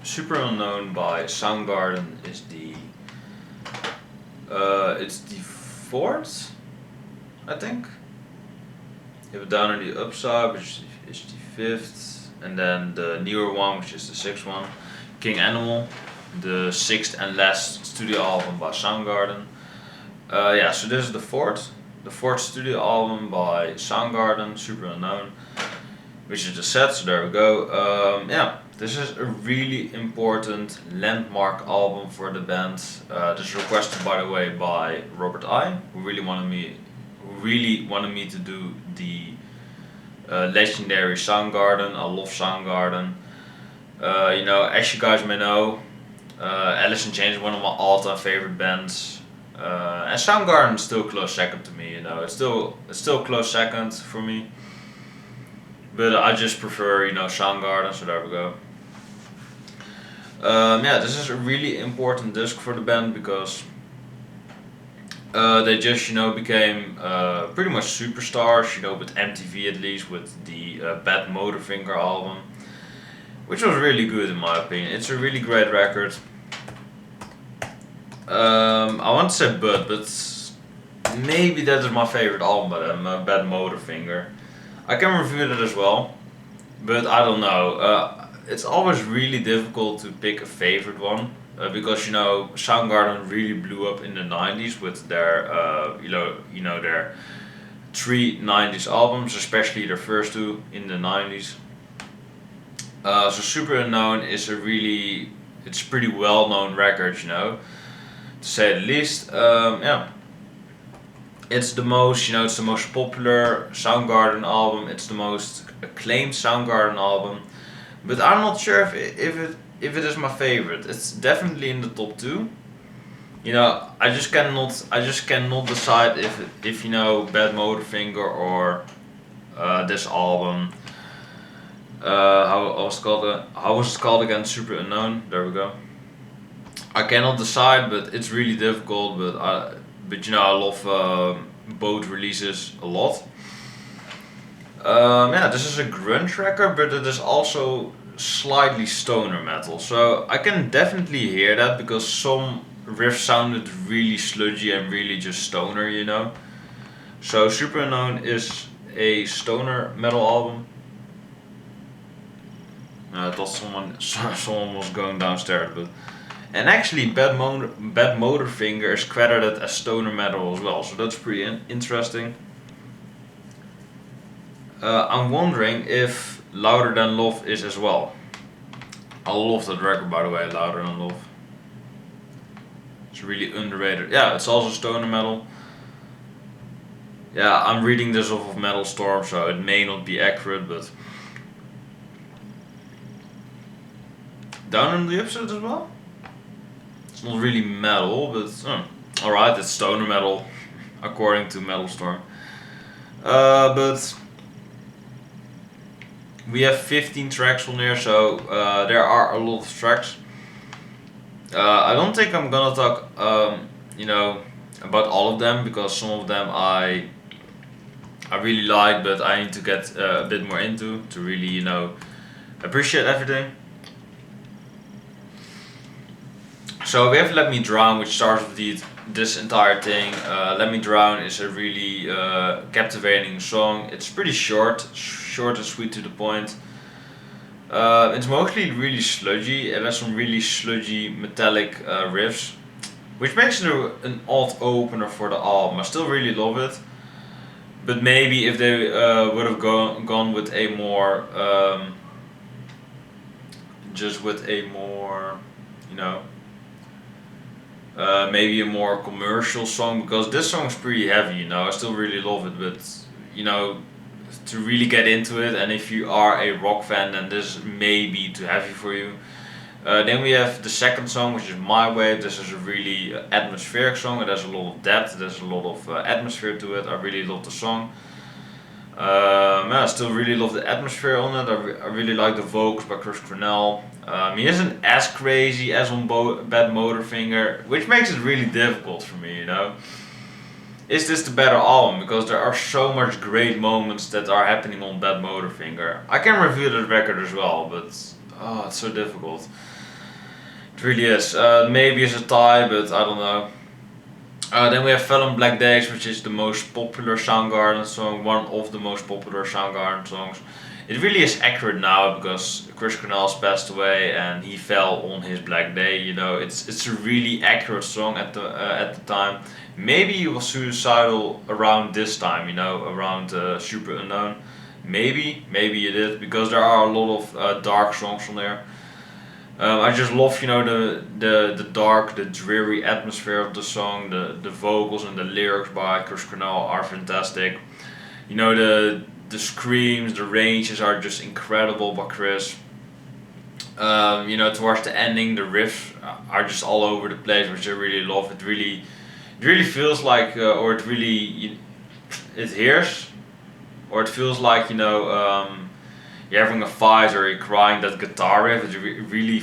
Superunknown by Soundgarden is it's the fourth, I think. You have Down on the Upside, which is the fifth, and then the newer one, which is the sixth one, King Animal, the sixth and last studio album by Soundgarden. Yeah, so this is the fourth studio album by Soundgarden, Superunknown, which is the set. So there we go. Yeah, this is a really important landmark album for the band. This is requested, by the way, by Robert I, who really wanted me to do the legendary Soundgarden. I love Soundgarden. As you guys may know, Alice in Chains is one of my all-time favorite bands. And Soundgarden is still close second to me. It's still close second for me. But I just prefer Soundgarden. So there we go. Yeah, this is a really important disc for the band because they just became pretty much superstars. With MTV, at least with the Badmotorfinger album, which was really good in my opinion. It's a really great record. I want to say but maybe that is my favorite album by them, Badmotorfinger. I can review that as well, but I don't know. It's always really difficult to pick a favorite one because Soundgarden really blew up in the '90s with their their three '90s albums, especially their first two in the '90s. So Superunknown is it's a pretty well known record, to say the least. Yeah, it's the most it's the most popular Soundgarden album. It's the most acclaimed Soundgarden album, but I'm not sure if it is my favorite. It's definitely in the top two. I just cannot decide if Badmotorfinger or this album. How was it called again? Superunknown. There we go. I cannot decide, but it's really difficult. But I love both releases a lot. Yeah, this is a grunge record, but it is also slightly stoner metal. So I can definitely hear that because some riffs sounded really sludgy and really just stoner. So Superunknown is a stoner metal album. I thought someone was going downstairs, and actually Badmotorfinger is credited as stoner metal as well, so that's pretty interesting. I'm wondering if Louder Than Love is as well. I love that record, by the way, Louder Than Love. It's really underrated. Yeah, it's also stoner metal. Yeah, I'm reading this off of Metal Storm, so it may not be accurate, but Down on the Upside as well? It's not really metal, but alright, it's stoner metal, according to Metal Storm. But we have 15 tracks on here, so there are a lot of tracks. I don't think I'm gonna talk, about all of them because some of them I really like, but I need to get a bit more into to really, appreciate everything. So we have Let Me Drown, which starts with this entire thing. Let Me Drown is a really captivating song. It's pretty short and sweet to the point. It's mostly really sludgy. It has some really sludgy metallic riffs, which makes it an odd opener for the album. I still really love it, but maybe if they would have gone with a more maybe a more commercial song, because this song is pretty heavy. I still really love it, but to really get into it, and if you are a rock fan, then this may be too heavy for you. Then we have the second song, which is My Way. This is a really atmospheric song. It has a lot of depth. There's a lot of atmosphere to it. I really love the song. I still really love the atmosphere on it. I really like the vocals by Chris Cornell. He isn't as crazy as on Badmotorfinger, which makes it really difficult for me, Is this the better album? Because there are so much great moments that are happening on Badmotorfinger. I can review the record as well, but it's so difficult. It really is. Maybe it's a tie, but I don't know. Then we have Fell on Black Days, which is the most popular Soundgarden song, one of the most popular Soundgarden songs. It really is accurate now because Chris Cornell's passed away and he fell on his black day. You know, it's a really accurate song at the time. Maybe he was suicidal around this time. You know, around Superunknown. Maybe he did because there are a lot of dark songs on there. I just love, you know, the dark, the dreary atmosphere of the song. The vocals and the lyrics by Chris Cornell are fantastic. You know, the screams, the ranges are just incredible by Chris. You know, towards the ending, the riffs are just all over the place, which I really love. It really feels like, or it really, it hears, or it feels like, you know. You're having a fight or you're crying, that guitar riff, it really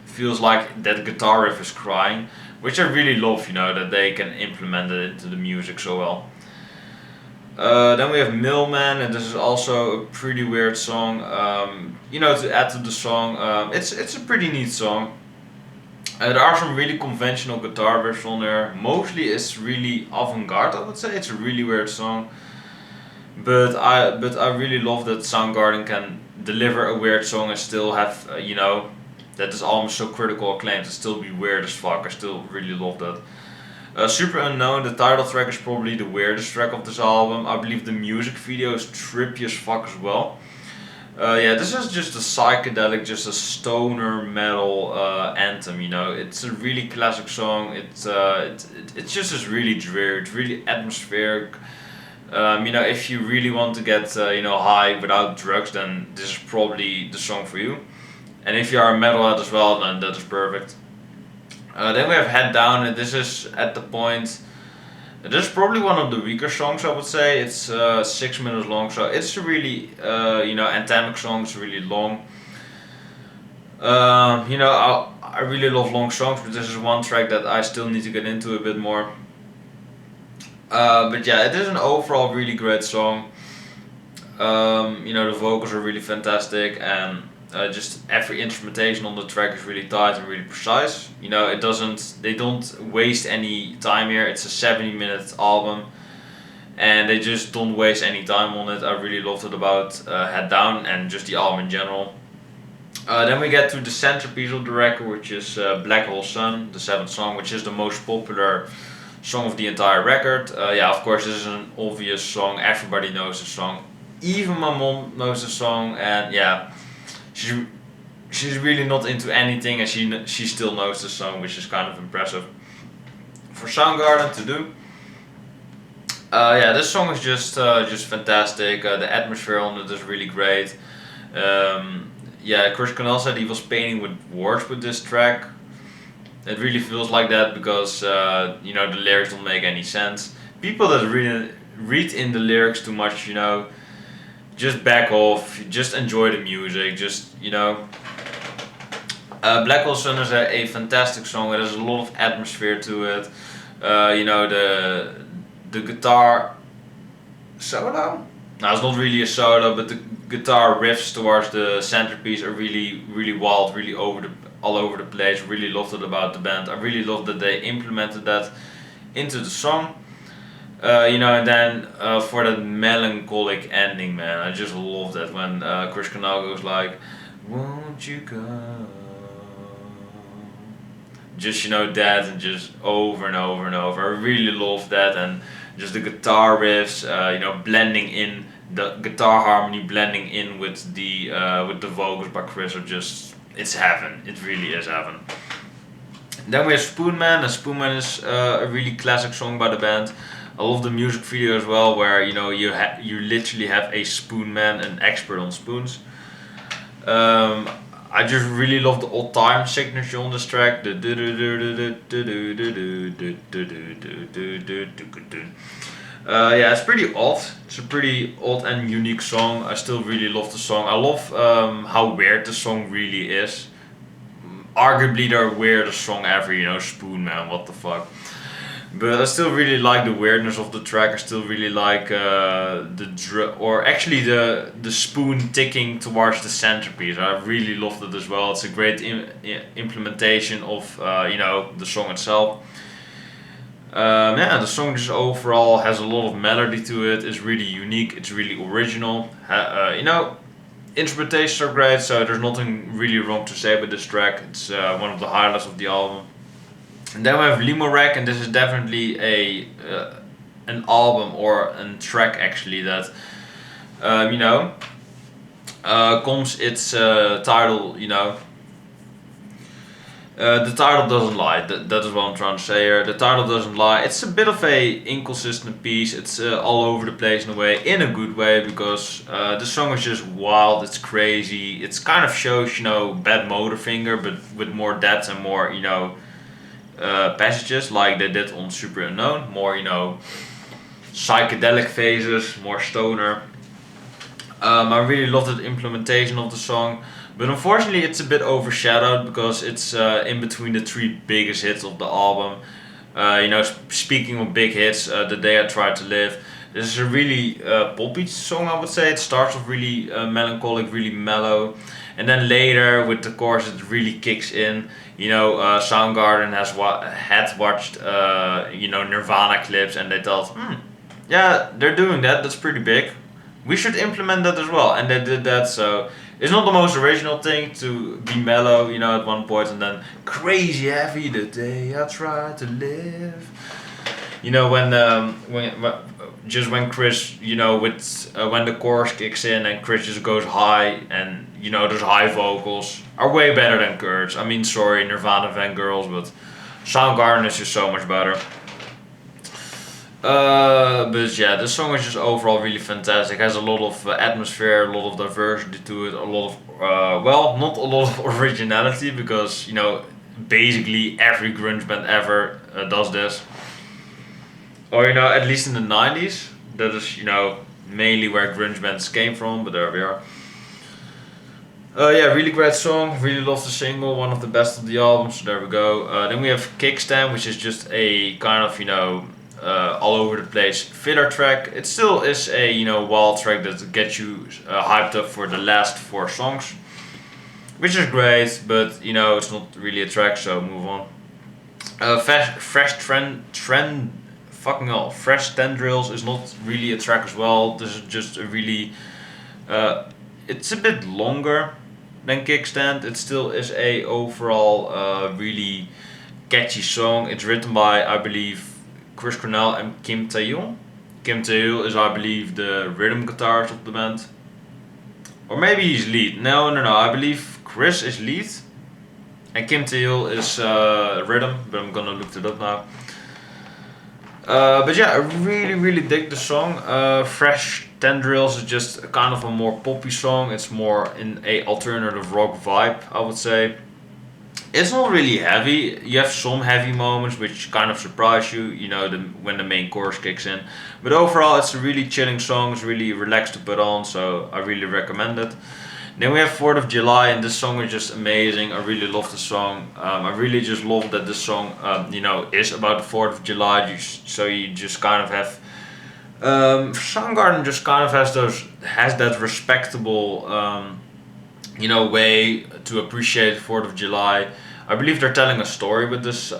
feels like that guitar riff is crying, which I really love, you know, that they can implement it into the music so well. Then we have Mailman, and this is also a pretty weird song. You know, to add to the song, it's a pretty neat song. There are some really conventional guitar riffs on there. Mostly it's really avant-garde, I would say. It's a really weird song. But I really love that Soundgarden can deliver a weird song and still have you know, that is almost so critical acclaimed to still be weird as fuck. I still really love that. Superunknown, the title track is probably the weirdest track of this album. I believe the music video is trippy as fuck as well. Yeah, this is just a psychedelic, just a stoner metal anthem. You know, it's a really classic song. It's just is really dreary. It's really atmospheric. You know, if you really want to get you know, high without drugs, then this is probably the song for you. And if you are a metalhead as well, then that is perfect. Then we have Head Down, and this is at the point. This is probably one of the weaker songs, I would say. It's 6 minutes long, so it's a really you know, anthemic song. It's really long. You know, I really love long songs, but this is one track that I still need to get into a bit more. But yeah, it is an overall really great song. You know, the vocals are really fantastic, and just every instrumentation on the track is really tight and really precise. You know, they don't waste any time here. It's a 70-minute album, and they just don't waste any time on it. I really loved it about Head Down and just the album in general. Then we get to the centerpiece of the record, which is Black Hole Sun, the 7th song, which is the most popular song of the entire record. Yeah, of course, this is an obvious song. Everybody knows the song. Even my mom knows the song, and yeah, she's really not into anything, and she still knows the song, which is kind of impressive for Soundgarden to do. Yeah, this song is just fantastic. The atmosphere on it is really great. Yeah, Chris Cornell said he was painting with words with this track. It really feels like that because you know, the lyrics don't make any sense. People that read in the lyrics too much, you know, just back off. Just enjoy the music. Just, you know. Black Hole Sun is a fantastic song. It has a lot of atmosphere to it. You know, the guitar solo. No, it's not really a solo, but the guitar riffs towards the centerpiece are really wild, really all over the place. Really loved it about the band. I really loved that they implemented that into the song. You know, and then for that melancholic ending, man, I just love that when Chris Cornell goes like, "Won't you go?" Just, you know, that, and just over and over and over. I really love that, and just the guitar riffs, you know, blending in the guitar harmony, blending in with the vocals by Chris are just, it's heaven. It really is heaven. Then we have Spoonman, and Spoonman is a really classic song by the band. I love the music video as well, where, you know, you literally have a Spoonman, an expert on spoons. I just really love the old time signature on this track. Yeah, it's pretty odd. It's a pretty odd and unique song. I still really love the song. I love how weird the song really is. Arguably their weirdest song ever, you know, Spoonman, what the fuck. But I still really like the weirdness of the track. I still really like or actually the spoon ticking towards the centerpiece. I really loved it as well. It's a great implementation of the song itself. Yeah, the song just overall has a lot of melody to it. It's really unique. It's really original. Interpretations are great, so there's nothing really wrong to say with this track. It's one of the highlights of the album. And then we have Limo Wreck, and this is definitely an album or a track actually that comes its title. The title doesn't lie. That is what I'm trying to say here. The title doesn't lie. It's a bit of a inconsistent piece. It's all over the place in a way, in a good way, because the song is just wild. It's crazy. It's kind of shows Badmotorfinger, but with more depth and more passages like they did on Superunknown. More psychedelic phases, more stoner. I really loved the implementation of the song. But unfortunately, it's a bit overshadowed because it's in between the three biggest hits of the album. Speaking of big hits, The Day I Tried to Live. This is a really poppy song, I would say. It starts off really melancholic, really mellow. And then later, with the chorus, it really kicks in. Soundgarden had watched Nirvana clips and they thought, yeah, they're doing that. That's pretty big. We should implement that as well. And they did that, so it's not the most original thing to be mellow, at one point, and then crazy heavy. The day I tried to live. When Chris, when the chorus kicks in and Chris just goes high, and those high vocals are way better than Kurt's. I mean, sorry, Nirvana Van Girls, but Soundgarden is just so much better. But yeah, this song is just overall really fantastic. It has a lot of atmosphere, a lot of diversity to it, a lot of, not a lot of originality because, basically every grunge band ever does this. Or, at least in the 90s. That is, mainly where grunge bands came from, but there we are. Yeah, really great song. Really love the single, one of the best of the album. So there we go. Then we have Kickstand, which is just a kind of all over the place filler track. It still is a wild track that gets you hyped up for the last 4 songs, which is great. But it's not really a track, so move on. Fresh Tendrils is not really a track as well. This is just a really it's a bit longer than Kickstand. It still is a overall really catchy song. It's written by, I believe, Chris Cornell and Kim Tae-hyun. Kim Tae-hyun is, I believe, the rhythm guitarist of the band. Or maybe he's lead. No. I believe Chris is lead. And Kim Tae-hyun is rhythm, but I'm gonna look it up now. But yeah, I really dig the song. Fresh Tendrils is just kind of a more poppy song. It's more in a alternative rock vibe, I would say. It's not really heavy. You have some heavy moments which kind of surprise you, when the main chorus kicks in. But overall, it's a really chilling song. It's really relaxed to put on, so I really recommend it. Then we have 4th of July, and this song is just amazing. I really love the song. I really just love that this song, is about the 4th of July. So you just kind of have Soundgarden just kind of has that respectable, way to appreciate 4th of July. I believe they're telling a story with this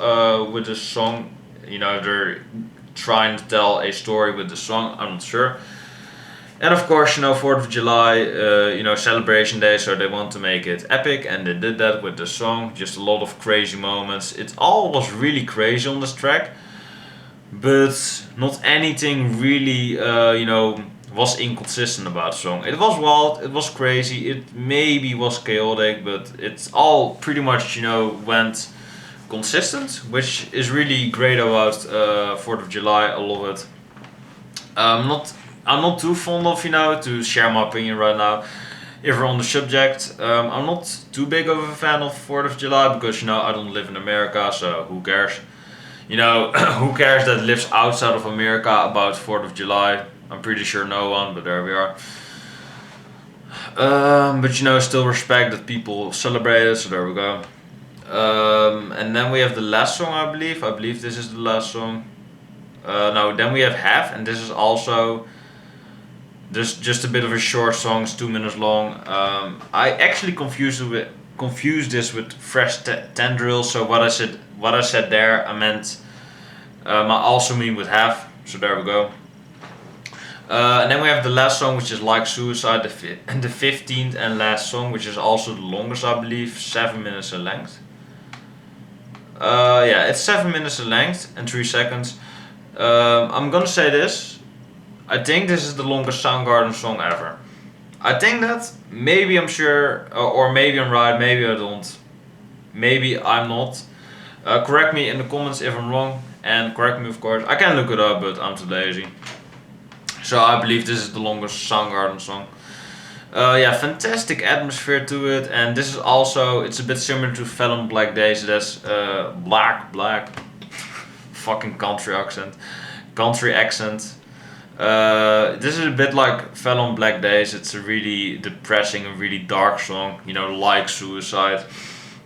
song. They're trying to tell a story with the song. I'm not sure. And of course, 4th of July, celebration day, so they want to make it epic, and they did that with the song. Just a lot of crazy moments. It all was really crazy on this track, but not anything really, was inconsistent about the song. It was wild, it was crazy, it maybe was chaotic, but it's all pretty much, went consistent, which is really great about 4th of July. I love it. I'm not too fond of, to share my opinion right now. If we're on the subject, I'm not too big of a fan of 4th of July because, I don't live in America, so who cares? Who cares that lives outside of America about 4th of July? I'm pretty sure no one, but there we are. But still respect that people celebrate it, so there we go. And then we have the last song, I believe. I believe this is the last song. No, then we have Half, and this is also just a bit of a short song. It's 2 minutes long. I actually confused this with Fresh Tendrils. So what I said there, I meant I also mean with Half. So there we go. And then we have the last song, which is Like Suicide, the 15th and last song, which is also the longest, I believe, 7 minutes in length. Yeah, it's 7 minutes in length and 3 seconds. I'm gonna say this. I think this is the longest Soundgarden song ever. I think that. Maybe I'm sure, or maybe I'm right, maybe I don't. Maybe I'm not. Correct me in the comments if I'm wrong, and correct me, of course. I can look it up, but I'm too lazy. So I believe this is the longest Soundgarden song. Yeah, fantastic atmosphere to it, and this is also, it's a bit similar to Fallon Black Days. That's black, fucking country accent. This is a bit like Fallon Black Days. It's a really depressing and really dark song, you know, like Suicide.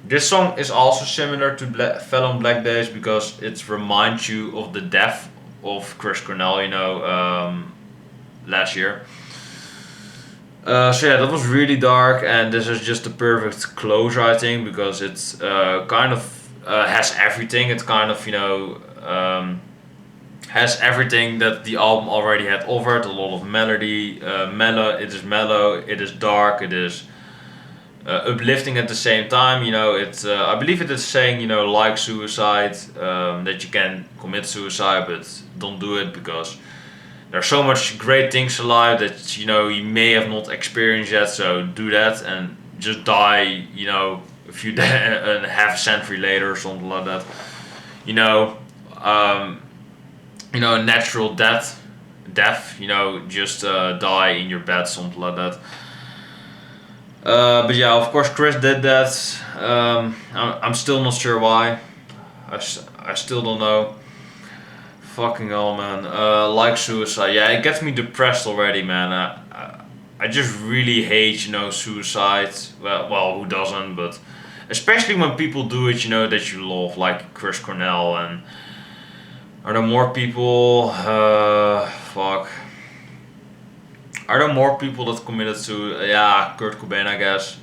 This song is also similar to Fallon Black Days because it reminds you of the death of Chris Cornell, you know, last year. So yeah, that was really dark, and this is just the perfect closure, I think, because it's kind of has everything. It kind of, you know, has everything that the album already had offered. A lot of melody, it is mellow, it is dark, it is uplifting at the same time. You know, it's I believe it is saying, you know, like suicide, that you can commit suicide, but don't do it because there's so much great things alive that, you know, you may have not experienced yet. So do that and just die, you know, a few and half a century later or something like that. You know, natural death. You know, just die in your bed, something like that. But yeah, of course, Chris did that. I'm still not sure why. I still don't know. Fucking hell, man. Like suicide. Yeah, it gets me depressed already, man. I just really hate, you know, suicide. Well, who doesn't? But especially when people do it, you know, that you love, like Chris Cornell. And are there more people? Fuck. Are there more people that committed to? Yeah, Kurt Cobain, I guess.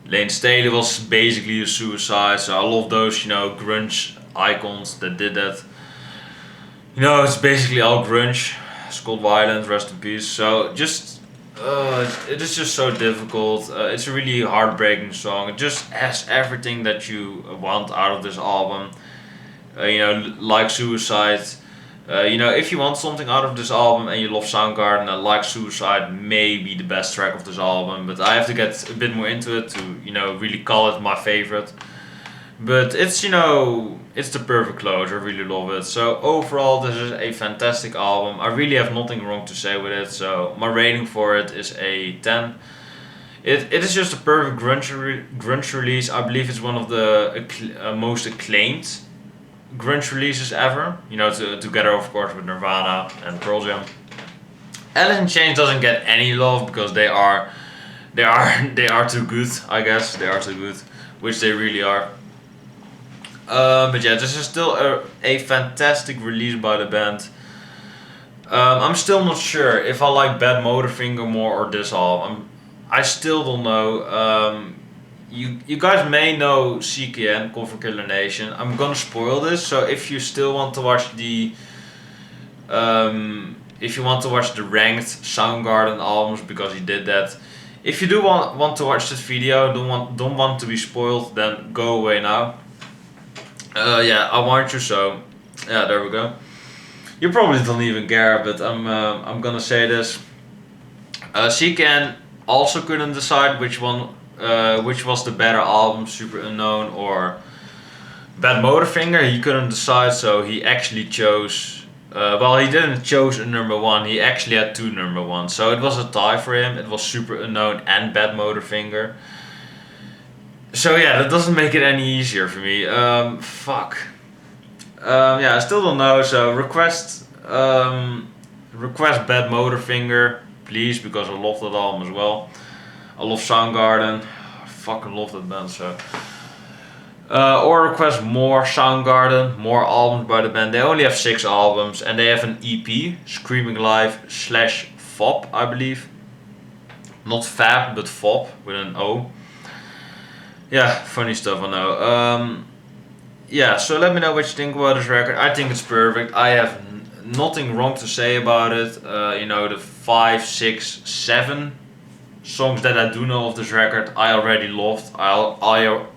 Lane Staley was basically a suicide. So I love those, you know, grunge icons that did that. You know, it's basically all grunge. Scott Weiland, rest in peace. So just, it is just so difficult. It's a really heartbreaking song. It just has everything that you want out of this album. You know, like Suicide. You know, if you want something out of this album and you love Soundgarden, Like Suicide may be the best track of this album. But I have to get a bit more into it to, you know, really call it my favorite. But it's, you know, it's the perfect closure. I really love it. So overall, this is a fantastic album. I really have nothing wrong to say with it. So my rating for it is a 10. It is just a perfect grunge release. I believe it's one of the most acclaimed grunge releases ever. You know, together of course with Nirvana and Pearl Jam. Alice in Chains doesn't get any love because they are too good. I guess they are too good, which they really are. But yeah, this is still a fantastic release by the band. I'm still not sure if I like Badmotorfinger more or this album. I still don't know. You guys may know CKN, Cover Killer Nation. I'm gonna spoil this, so if you still want to watch the ranked Soundgarden albums, because he did that. If you do want to watch this video, don't want to be spoiled, then go away now. Yeah, I want you, so yeah, there we go. You probably don't even care, but I'm gonna say this. CKN also couldn't decide which was the better album, Superunknown or Badmotorfinger. He couldn't decide, so he actually chose. Well, he didn't choose a number one. He actually had 2 number ones, so it was a tie for him. It was Superunknown and Badmotorfinger. So yeah, that doesn't make it any easier for me. Fuck. Yeah, I still don't know. So request Badmotorfinger, please, because I love that album as well. I love Soundgarden. I fucking love that band. So Or request more Soundgarden, more albums by the band. They only have 6 albums and they have an EP, Screaming Live / FOP, I believe. Not Fab, but FOP with an O. Yeah, funny stuff, I know. Yeah, so let me know what you think about this record. I think it's perfect. I have nothing wrong to say about it. You know, the 5, 6, 7 songs that I do know of this record, I already loved. I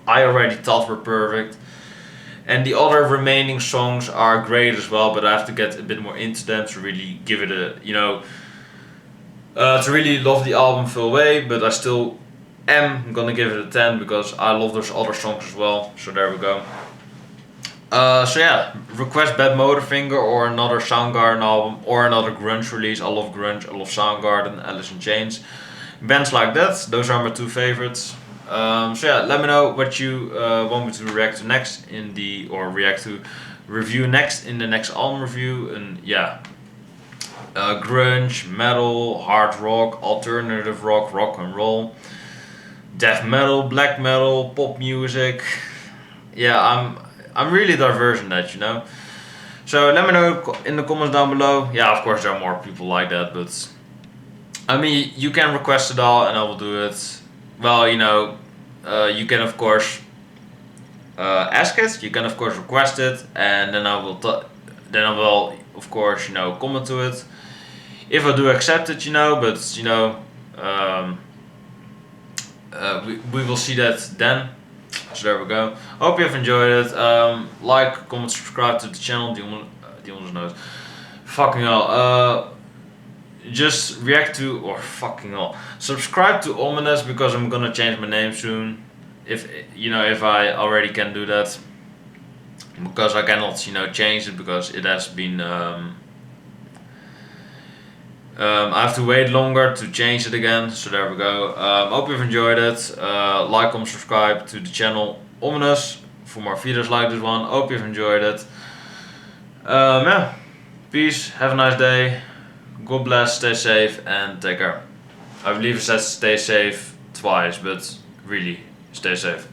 already thought were perfect. And the other remaining songs are great as well, but I have to get a bit more into them to really give it a, you know, to really love the album full way. But I still am gonna give it a 10 because I love those other songs as well. So there we go. So yeah, request Badmotorfinger or another Soundgarden album or another grunge release. I love grunge, I love Soundgarden, Alice in Chains. Bands like that, those are my 2 favorites. So yeah, let me know what you want me to react to next in the, or review next in the next album review. And yeah, grunge, metal, hard rock, alternative rock, rock and roll, death metal, black metal, pop music. Yeah, I'm really diverse in that, you know. So let me know in the comments down below. Yeah, of course there are more people like that, but I mean, you can request it all and I will do it. Well, you know, you can of course ask it. You can of course request it, and then I will of course, you know, comment to it. If I do accept it, you know, but you know, we will see that then. So there we go. Hope you have enjoyed it. Like, comment, subscribe to the channel. Die knows. Fucking hell. Just react to, or fucking hell, subscribe to Ominous because I'm gonna change my name soon. If you know, if I already can do that, because I cannot, you know, change it because it has been. I have to wait longer to change it again. So there we go. Hope you've enjoyed it. Like, comment, subscribe to the channel Ominous for more videos like this one. Hope you've enjoyed it. Yeah, peace. Have a nice day. God bless, stay safe, and take care. I believe it says stay safe twice, but really, stay safe.